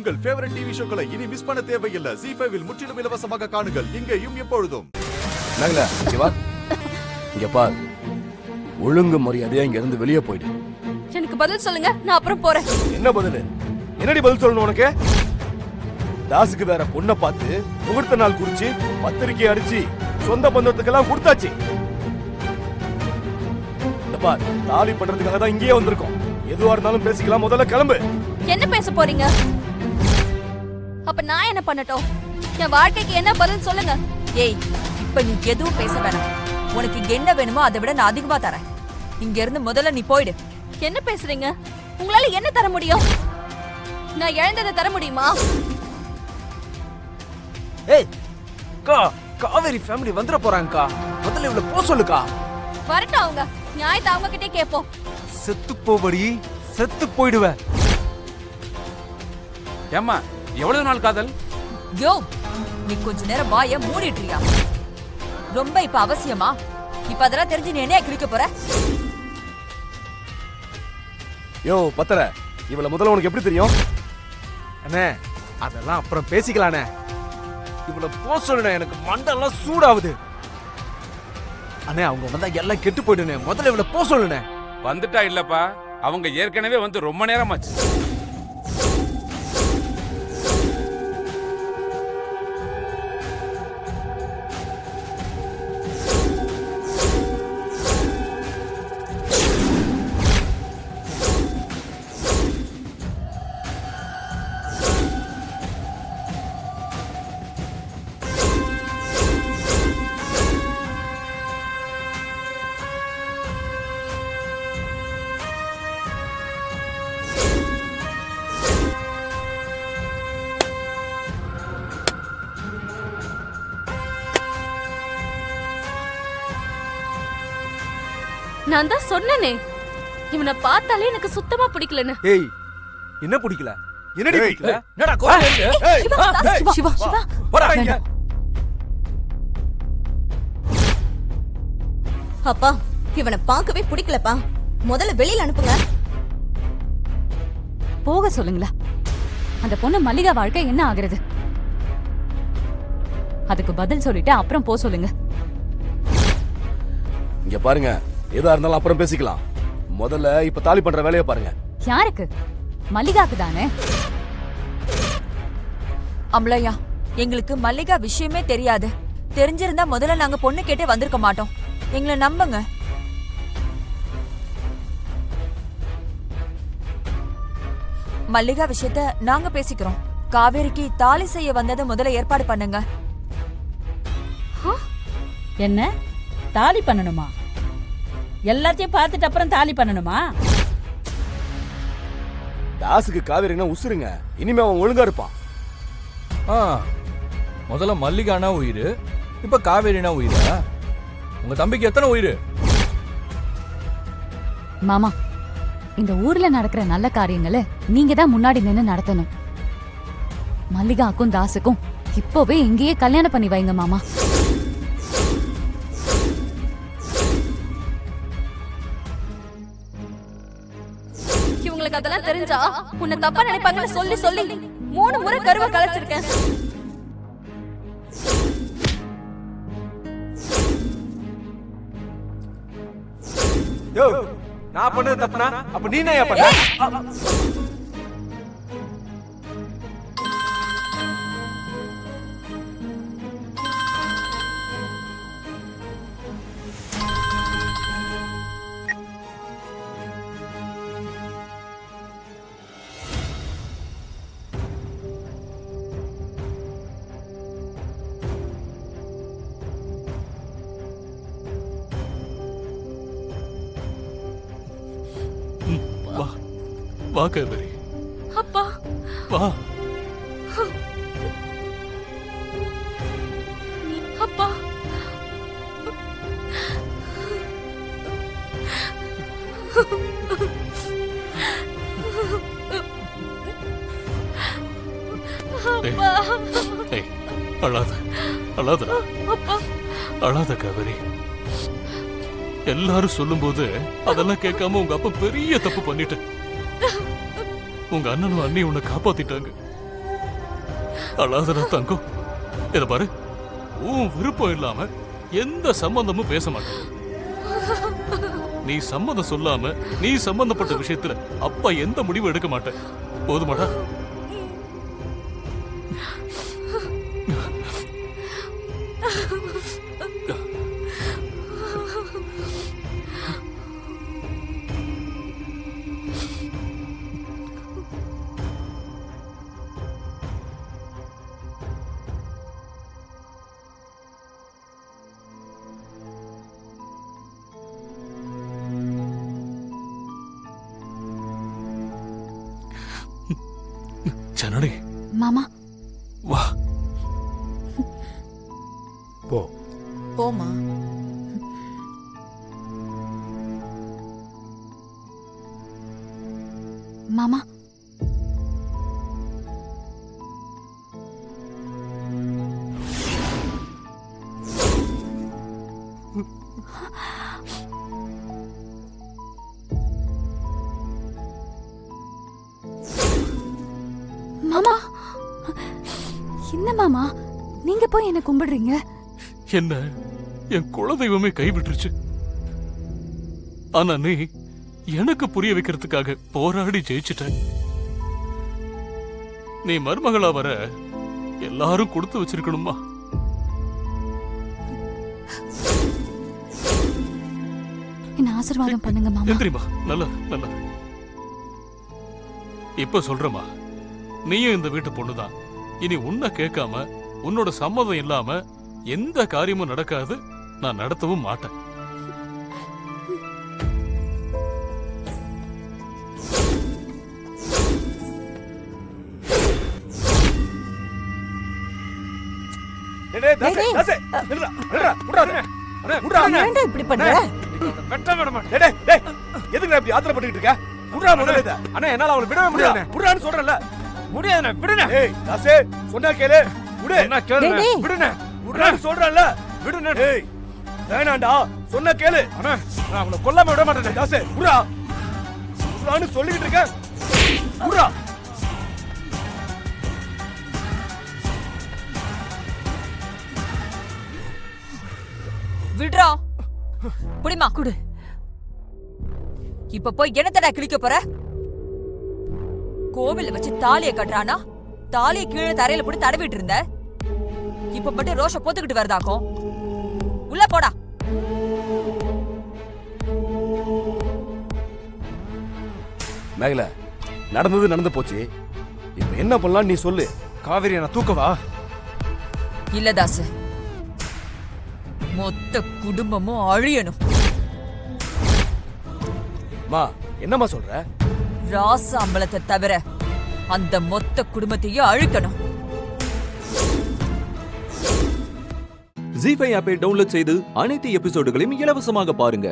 உங்கள் favourite TV ஷோக்களை இனி miss பண்ண தேவையில்லை. ZEE5 இல் முற்றிலும் இலவசமாக காணுங்கள். இங்கேயும் எப்பொழுதும். நாங்களா இங்க பார், ஒழுங்கு மரியாதையா இங்க இருந்து வெளியே போயிடு. எனக்கு பதில் சொல்லுங்க, நான் அப்புறம் போறேன். என்ன பதில்? என்னடி பதில் சொல்லணும் உனக்கு? தாசுக்கு வேற பொண்ணை பார்த்து முகூர்த்த நாள் குறிச்சு பத்திரிக்கை அடிச்சு சொந்த பந்தத்துக்கெல்லாம் கொடுத்தாச்சு. பார், தாலி பண்றதுக்காக தான் இங்கேயே வந்திருக்கோம். எதுவா இருந்தாலும் பேசிக்கலாம். முதல்ல கிளம்பு. என்ன பேச போறீங்க? அப்ப நான் என்ன பண்ணட்டும்? என் வாழ்க்கைக்கு என்ன பதில் சொல்லுங்க. ஏய், இப்ப நீ எதுவும் பேச வேணாம். உனக்கு என்ன வேணுமோ அதை விட நான் அதிகமா தரேன். இங்க இருந்து முதல்ல நீ போயிடு. என்ன பேசுறீங்க? உங்களால என்ன தர முடியும்? நான் இழந்ததை தர முடியுமா? ஏய் கா, காவேரி ஃபேமிலி வந்துற போறாங்கக்கா. முதல்ல இவள போ சொல்லுக்கா. வரட்டும், அவங்க நியாயத்தை அவங்க கிட்டே கேட்போம். செத்து போவடி, செத்து போயிடுவ. ஏம்மா, எவ்வளவு நாள் காதல்? யோ, நீ கொஞ்ச நேரம் வாய மூடிட்டுறியா? ரொம்ப இப்ப அவசியமா? இப்ப அதெல்லாம் தெரிஞ்சு நீ என்ன கிழிக்க போற? யோ பத்தர, இவள முதல்ல உனக்கு எப்படி தெரியும்? அண்ணே, அதெல்லாம் அப்புறம் பேசிக்கலானே. இவள போ சொல்லுனே, எனக்கு மண்டெல்லாம் சூடாவுது. அண்ணே, அவங்க வந்தா எல்லாம் கெட்டு போயிடுனே. முதல்ல இவள போ சொல்லுனே. வந்துட்டா இல்லப்பா, அவங்க ஏற்கனவே வந்து ரொம்ப நேரமாச்சு. நான் தான் சொன்னனே, இவனை பார்த்தாலே எனக்கு சுத்தமா பிடிக்கலன்னு. ஏய், என்ன பிடிக்கல? என்னடி பிடிக்கல? என்னடா கோவம் இருக்கு? சிவா, சிவா, போடா இங்க. அப்பா, இவனை பார்க்கவே பிடிக்கலப்பா. முதல்ல வெளியில அனுப்புங்க. போக சொல்லுங்களா? அந்த பொண்ணு மல்லிகா வாழ்க்கை என்ன ஆகுறது? அதுக்கு பதில் சொல்லிட்டு அப்புறம் போ சொல்லுங்க. இங்க பாருங்க, எதா இருந்தாலும் அப்புறம் பேசிக்கலாம். முதல்ல இப்ப தாலி பண்ற வேலையை பாருங்க. யாருக்கு? மல்லிகாக்கு தானே. அம்லையா, எங்களுக்கு மல்லிகா விஷயமே தெரியாது. தெரிஞ்சிருந்தா முதல்ல நாங்க பொண்ணு கேட்டே வந்திருக்க மாட்டோம். எங்களை நம்புங்க. மல்லிகா விஷயத்த நாங்க பேசிக்கிறோம். காவேரிக்கு தாலி செய்ய வந்ததை முதல்ல ஏற்பாடு பண்ணுங்க. என்ன தாலி பண்ணணுமா? எல்லாத்தையும் பார்த்துட்டு அப்புறம் தாலி பண்ணணுமா? தாசுக்கு காவேரினா உசுருங்க. இனிமே அவன் ஒழுங்கா இருப்பான். முதல்ல மல்லிகானா உயிர், இப்ப காவேரினா உயிரா? உங்க தம்பிக்கு எத்தனை உயிர்? மாமா, இந்த ஊர்ல நடக்கிற நல்ல காரியங்களை நீங்க தான் முன்னாடி நின்னு நடத்தணும். மல்லிகாக்கும் தாசுக்கும் இப்பவே இங்கேயே கல்யாணம் பண்ணி வைங்க மாமா. இவங்களுக்கு அதெல்லாம் தெரிஞ்சா உன்னை தப்பா நினைப்பாங்கன்னு சொல்லி சொல்லி 3 முறை கருவை கலைச்சிருக்கேன். யோ, நான் பண்ணது தப்புனா அப்ப நீ என்ன பண்ண? வா காவேரி. அப்பா, வா. அப்பா, அழாத, அழாதடா, அழாத காவேரி. எல்லாரும் சொல்லும்போது அதெல்லாம் கேட்காம உங்க அப்பா பெரிய தப்பு பண்ணிட்ட. உங்க அண்ணனும் அண்ணி உன்னை காப்பாத்திட்டாங்க. அழாதடா தங்கம். இத பாரு, உன் விருப்பம் இல்லாம எந்த சம்பந்தமும் பேச மாட்டேன். நீ சம்மதம் சொல்லாம நீ சம்பந்தப்பட்ட விஷயத்துல அப்பா எந்த முடிவும் எடுக்க மாட்டேன். போதுமாடா? ஜனனி, மாமா வா. போ. போமா. மாமா மாமா என்ன மாமா நீங்க போய் என்ன கும்பிடுறீங்க? என்ன, என் குலதெய்வமே கைவிட்டுருச்சு. ஆனா நீ எனக்கு புரிய வைக்கிறதுக்காக போராடி ஜெயிச்சிட்ட. நீ மருமகளா வர எல்லாரும் கொடுத்து வச்சிருக்கணுமா? என்ன ஆசீர்வாதம் பண்ணுங்க மாமா. எந்திரிமா. நல்ல நல்ல. இப்ப சொல்றமா, நீயும் இந்த வீட்டு பொண்ணுதான். இனி உன்னை கேட்காம உன்னோட சம்மதம் இல்லாம எந்த காரியமும் நடக்காது. நான் நடத்தவும் மாட்டேன். டேய், தாசே, தாசே, நில்லுடா, நில்லுடா, விட்றா அண்ணே. அண்ணே, விட்றா அண்ணே. ஏன்டா இப்படி பண்ற? வெட்ட விட மாட்டேன். டேய், டேய், எதுக்குடா இப்படி ஆத்திரப்பட்டுக்கிட்டு இருக்க? விட்றா முதல்ல இத. அண்ணா என்னால அவளை விடவே முடியாது. விட்றான்னு சொல்றேன்ல. முடியாது, விடுண்ணே. ஏய், தாசே, சொன்னா கேளு. விடு. என்ன கேளு, டேய். விடுண்ணே. விட்றான்னு சொல்றேன்ல. விடுண்ணே. ஏய், வேணாண்டா. சொன்னா கேளு. அண்ணா நான் அவளை கொல்லாம விட மாட்டேன். தாசே, விட்றா. விட்றான்னு சொல்லிக்கிட்டு இருக்க. விட்றா. விடுறா. புடிமா குடு. இப்ப போய் என்னத்தடா கிழிக்க போற? கோவில வச்சு தாலிய கட்டுறானா? தாலிய கீழே தரையில போட்டு தடவிட்டு இருந்த. இப்ப மட்டும் ரோஷ போத்துக்கிட்டு வருதாக்கும். உள்ள போடா. மேகல, நடந்தது நடந்து போச்சு. இப்ப என்ன பண்ணலாம் நீ சொல்லு. காவேரி நான் தூக்கவா? இல்ல தாசு, மொத்த குடும்பமும் அழியணும். மா, என்னம்மா சொல்ற? ராச அம்பலத்தை தவிர அந்த மொத்த குடும்பத்தையும் அழிக்கணும். ஜீ5 ஆப்பை டவுன்லோட் செய்து அனைத்து எபிசோடுகளையும் இலவசமாக பாருங்க.